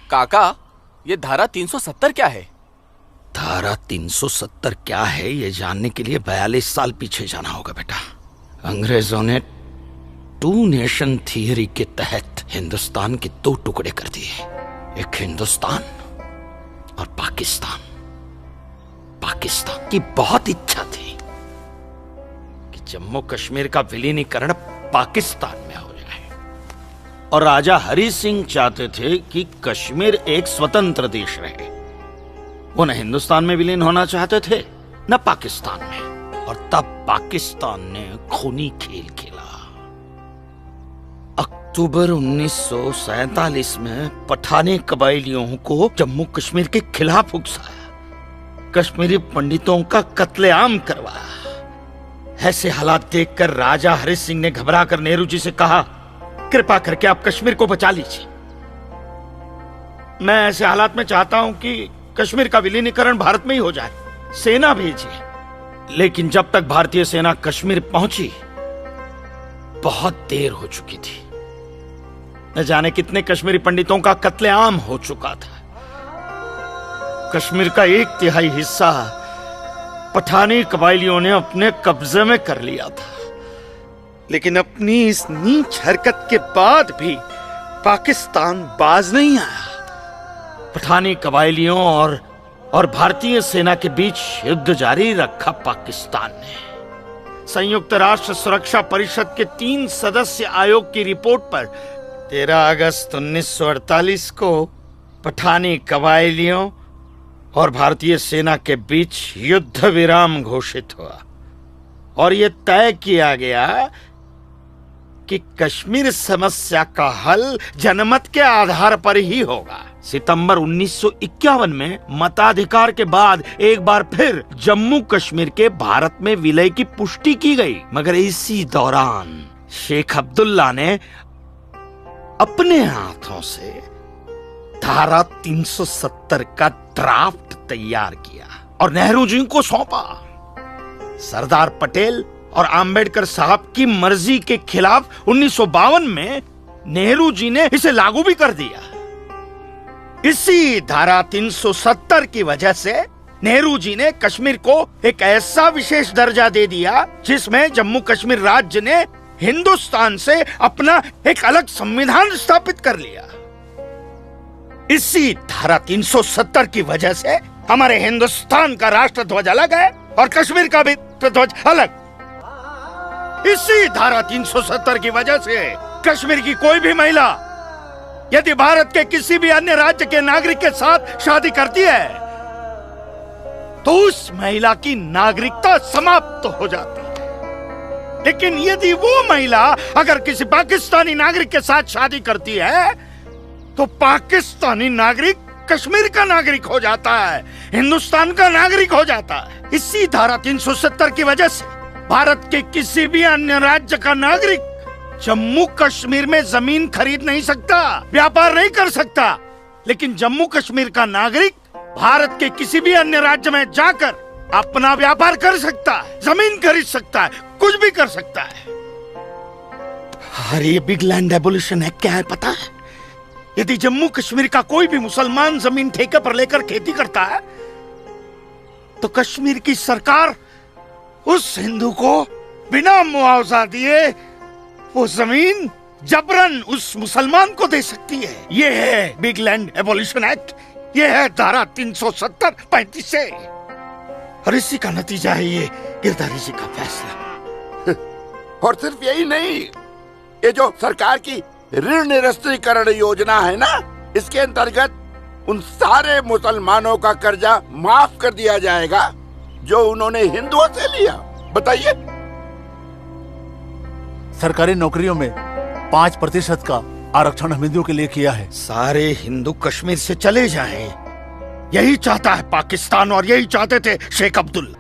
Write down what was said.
काका, ये धारा 370 क्या है? धारा 370 क्या है ये जानने के लिए 42 साल पीछे जाना होगा बेटा। अंग्रेजों ने टू नेशन थियरी के तहत हिंदुस्तान के दो टुकड़े कर दिए, एक हिंदुस्तान और पाकिस्तान। पाकिस्तान की बहुत इच्छा थी कि जम्मू कश्मीर का विलीनीकरण पाकिस्तान में हो जाए, और राजा हरि सिंह चाहते थे कि कश्मीर एक स्वतंत्र देश रहे। वो न हिंदुस्तान में विलीन होना चाहते थे न पाकिस्तान में। और तब पाकिस्तान ने खूनी खेल खेला। अक्टूबर 1947 में पठानी कबायलियों को जम्मू कश्मीर के खिलाफ उकसाया, कश्मीरी पंडितों का कत्लेआम करवाया। ऐसे हालात देखकर राजा हरि सिंह ने घबराकर नेहरू जी से कहा, कृपा करके आप कश्मीर को बचा लीजिए। मैं ऐसे हालात में चाहता हूं कि कश्मीर का विलीनीकरण भारत में ही हो जाए, सेना भेजिए। लेकिन जब तक भारतीय सेना कश्मीर पहुंची बहुत देर हो चुकी थी। न जाने कितने कश्मीरी पंडितों का कत्लेआम हो चुका था। कश्मीर का 1/3 हिस्सा पठानी कबायलियों ने अपने कब्जे में कर लिया था। लेकिन अपनी इस नीच हरकत के बाद भी पाकिस्तान बाज नहीं आया। पठानी कबायलियों और भारतीय सेना के बीच युद्ध जारी रखा पाकिस्तान ने। संयुक्त राष्ट्र सुरक्षा परिषद के 3 सदस्य आयोग की रिपोर्ट पर 13 अगस्त 1948 को पठानी कबायलियों और भारतीय सेना के बीच युद्ध विराम घोषित हुआ, और यह तय किया गया कि कश्मीर समस्या का हल जनमत के आधार पर ही होगा। सितंबर 1951 में मताधिकार के बाद एक बार फिर जम्मू कश्मीर के भारत में विलय की पुष्टि की गई, मगर इसी दौरान शेख अब्दुल्ला ने अपने हाथों से धारा 370 का ड्राफ्ट तैयार किया और नेहरू जी को सौंपा। सरदार पटेल और अंबेडकर साहब की मर्जी के खिलाफ 1952 में नेहरू जी ने इसे लागू भी कर दिया। इसी धारा 370 की वजह से नेहरू जी ने कश्मीर को एक ऐसा विशेष दर्जा दे दिया जिसमें जम्मू कश्मीर राज्य ने हिंदुस्तान से अपना एक अलग संविधान स्थापित कर लिया। इसी धारा 370 की वजह से हमारे हिंदुस्तान का राष्ट्र ध्वज अलग है और कश्मीर का भी ध्वज अलग। इसी धारा 370 की वजह से कश्मीर की कोई भी महिला यदि भारत के किसी भी अन्य राज्य के नागरिक के साथ शादी करती है तो उस महिला की नागरिकता समाप्त हो जाती है। लेकिन यदि वो महिला अगर किसी पाकिस्तानी नागरिक के साथ शादी करती है तो पाकिस्तानी नागरिक कश्मीर का नागरिक हो जाता है, हिंदुस्तान का नागरिक हो जाता है। इसी धारा 370 की वजह से भारत के किसी भी अन्य राज्य का नागरिक जम्मू कश्मीर में जमीन खरीद नहीं सकता, व्यापार नहीं कर सकता। लेकिन जम्मू कश्मीर का नागरिक भारत के किसी भी अन्य राज्य में जाकर अपना व्यापार कर सकता है, जमीन खरीद सकता है, कुछ भी कर सकता है। अरे बिग लैंड एबोलिशन एक्ट क्या है पता है? यदि जम्मू कश्मीर का कोई भी मुसलमान जमीन ठेके पर लेकर खेती करता है तो कश्मीर की सरकार उस हिंदू को बिना मुआवजा दिए वो जमीन जबरन उस मुसलमान को दे सकती है। ये है बिग लैंड एबोलिशन एक्ट, ये है धारा 370-35 से, और इसी का नतीजा है ये गिरधारी जी का फैसला। और सिर्फ यही नहीं, ये जो सरकार की ऋण निरस्तीकरण योजना है ना, इसके अंतर्गत उन सारे मुसलमानों का कर्जा माफ कर दिया जाएगा जो उन्होंने हिंदुओं से लिया। बताइए। सरकारी नौकरियों में 5% का आरक्षण हम हिंदुओं के लिए किया है। सारे हिंदू कश्मीर से चले जाएं, यही चाहता है पाकिस्तान और यही चाहते थे शेख अब्दुल्ला।